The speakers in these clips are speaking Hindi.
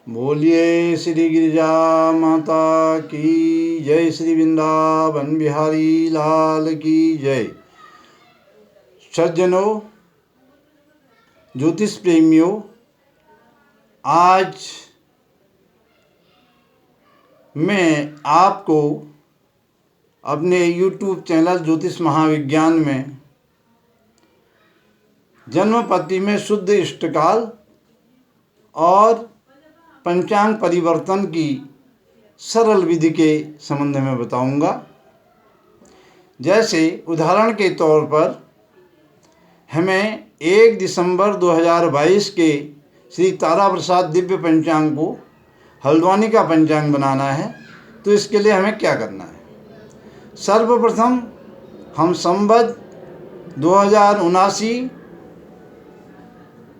बोलिए श्री गिरिजा माता की जय, श्री वृंदावन बिहारी लाल की जय। सज्जनों, ज्योतिष प्रेमियों, आज मैं आपको अपने YouTube चैनल ज्योतिष महाविज्ञान में जन्म पत्ती में शुद्ध इष्टकाल और पंचांग परिवर्तन की सरल विधि के संबंध में बताऊंगा। जैसे उदाहरण के तौर पर हमें 1 दिसंबर 2022 के श्री तारा प्रसाद दिव्य पंचांग को हल्द्वानी का पंचांग बनाना है। तो इसके लिए हमें क्या करना है? सर्वप्रथम हम संवत 2079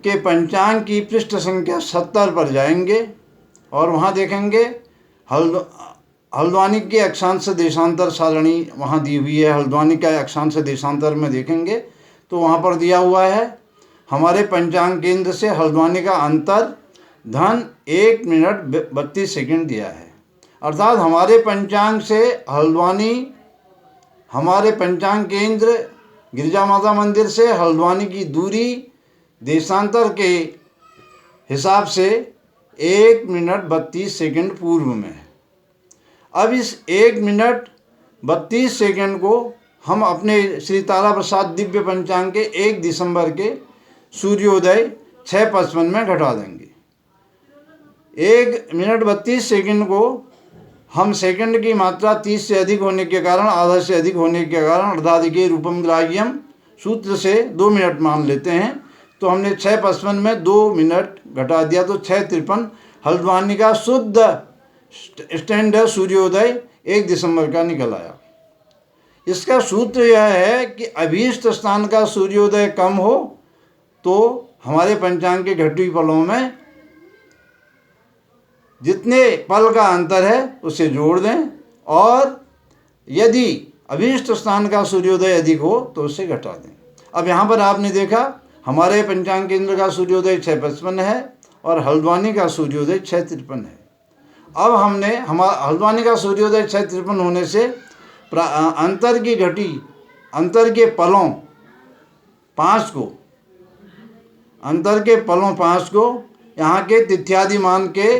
के पंचांग की पृष्ठ संख्या 70 पर जाएंगे और वहाँ देखेंगे हल्द्वानी के अक्षांश देशांतर सारणी वहाँ दी हुई है। हल्द्वानी का अक्षांश देशांतर में देखेंगे तो वहाँ पर दिया हुआ है हमारे पंचांग केंद्र से हल्द्वानी का अंतर धन 1 मिनट 32 सेकंड दिया है। अर्थात हमारे पंचांग से हल्द्वानी, हमारे पंचांग केंद्र गिरिजा माता मंदिर से हल्द्वानी की दूरी देशांतर के हिसाब से 1 मिनट 32 सेकंड पूर्व में है। अब इस 1 मिनट 32 सेकंड को हम अपने श्री तारा प्रसाद दिव्य पंचांग के 1 दिसंबर के सूर्योदय 6:55 में घटा देंगे। 1 मिनट 32 सेकंड को हम सेकंड की मात्रा 30 से अधिक होने के कारण, आधा से अधिक होने के कारण अर्धाधिके रूपम ग्राह्यम सूत्र से 2 मिनट मान लेते हैं। तो हमने 6:55 में 2 मिनट घटा दिया तो 6:53 हल्द्वानी का शुद्ध स्टैंडर्ड सूर्योदय 1 दिसंबर का निकल आया। इसका सूत्र यह है कि अभीष्ट स्थान का सूर्योदय कम हो तो हमारे पंचांग के घटी पलों में जितने पल का अंतर है उसे जोड़ दें और यदि अभीष्ट स्थान का सूर्योदय अधिक हो तो उसे घटा दें। अब यहाँ पर आपने देखा हमारे पंचांग केंद्र का सूर्योदय 6:55 है और हल्द्वानी का सूर्योदय 6:53 है। अब हमने हल्द्वानी का सूर्योदय 6:53 होने से अंतर की घटी, अंतर के पलों 5 को, अंतर के पलों 5 को यहाँ के तिथ्यादिमान के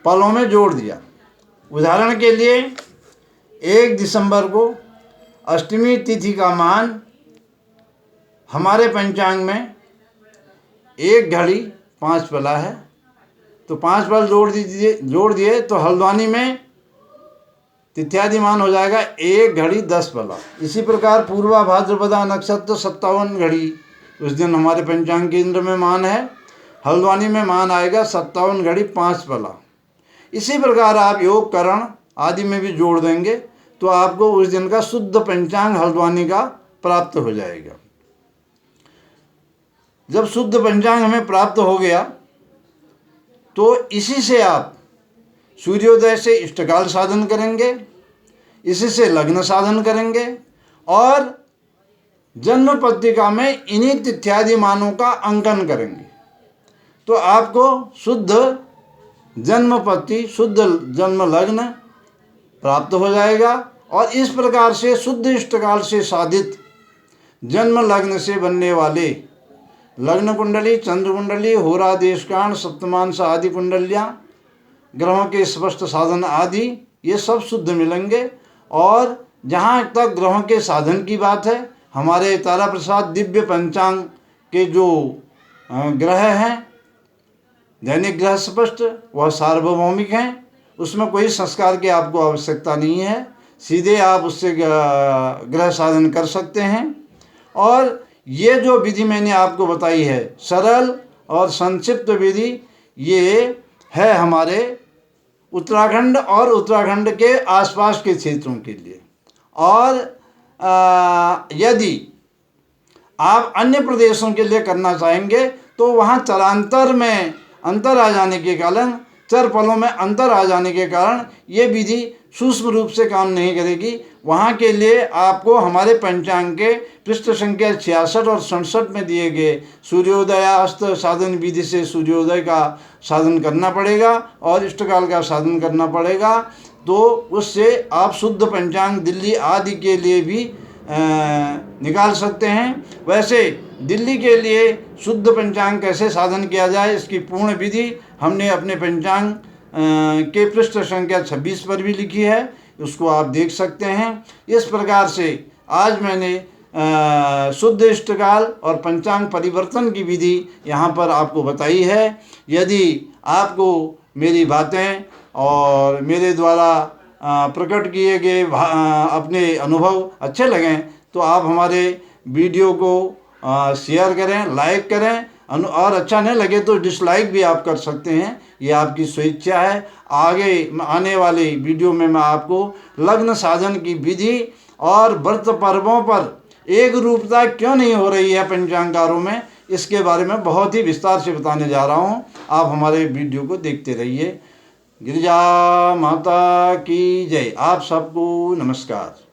पलों में जोड़ दिया। उदाहरण के लिए 1 दिसंबर को अष्टमी तिथि का मान हमारे पंचांग में 1 घड़ी 5 पला है। तो 5 पल जोड़ दिए तो हल्द्वानी में तिथ्यादिमान हो जाएगा 1 घड़ी 10 पला। इसी प्रकार पूर्वा भाद्रपदा नक्षत्र 57 घड़ी उस दिन हमारे पंचांग केंद्र में मान है। हल्द्वानी में मान आएगा 57 घड़ी 5 पला। इसी प्रकार आप योग करण आदि में भी जोड़ देंगे तो आपको उस दिन का शुद्ध पंचांग हल्द्वानी का प्राप्त हो जाएगा। जब शुद्ध पंचांग हमें प्राप्त हो गया तो इसी से आप सूर्योदय से इष्टकाल साधन करेंगे, इसी से लग्न साधन करेंगे और जन्म पत्रिका में इन्हीं तिथ्यादि मानों का अंकन करेंगे तो आपको शुद्ध जन्म पत्ति, शुद्ध जन्म लग्न प्राप्त हो जाएगा। और इस प्रकार से शुद्ध इष्टकाल से साधित जन्म लग्न से बनने वाले लग्न कुंडली, चंद्र कुंडली, होरा देशकांड, सप्तमांश आदि कुंडलियाँ, ग्रहों के स्पष्ट साधन आदि ये सब शुद्ध मिलेंगे। और जहाँ तक ग्रहों के साधन की बात है, हमारे तारा प्रसाद दिव्य पंचांग के जो ग्रह हैं, दैनिक ग्रह स्पष्ट, वह सार्वभौमिक हैं, उसमें कोई संस्कार की आपको आवश्यकता नहीं है, सीधे आप उससे ग्रह साधन कर सकते हैं। और ये जो विधि मैंने आपको बताई है सरल और संक्षिप्त विधि, ये है हमारे उत्तराखंड और उत्तराखंड के आसपास के क्षेत्रों के लिए। और यदि आप अन्य प्रदेशों के लिए करना चाहेंगे तो वहाँ चरांतर में अंतर आ जाने के कारण, चर पलों में अंतर आ जाने के कारण ये विधि सूक्ष्म रूप से काम नहीं करेगी। वहाँ के लिए आपको हमारे पंचांग के पृष्ठ संख्या 66 और 67 में दिए गए सूर्योदयास्त साधन विधि से सूर्योदय का साधन करना पड़ेगा और इष्टकाल का साधन करना पड़ेगा। तो उससे आप शुद्ध पंचांग दिल्ली आदि के लिए भी निकाल सकते हैं। वैसे दिल्ली के लिए शुद्ध पंचांग कैसे साधन किया जाए, इसकी पूर्ण विधि हमने अपने पंचांग के पृष्ठ संख्या 26 पर भी लिखी है, उसको आप देख सकते हैं। इस प्रकार से आज मैंने शुद्ध इष्टकाल और पंचांग परिवर्तन की विधि यहाँ पर आपको बताई है। यदि आपको मेरी बातें और मेरे द्वारा प्रकट किए गए अपने अनुभव अच्छे लगें तो आप हमारे वीडियो को शेयर करें, लाइक करें, और अच्छा नहीं लगे तो डिसलाइक भी आप कर सकते हैं, ये आपकी स्वेच्छा है। आगे आने वाले वीडियो में मैं आपको लग्न साधन की विधि और व्रत पर्वों पर एक रूपता क्यों नहीं हो रही है पंचांगारों में, इसके बारे में बहुत ही विस्तार से बताने जा रहा हूँ। आप हमारे वीडियो को देखते रहिए। गिरिजा माता की जय। आप सबको नमस्कार।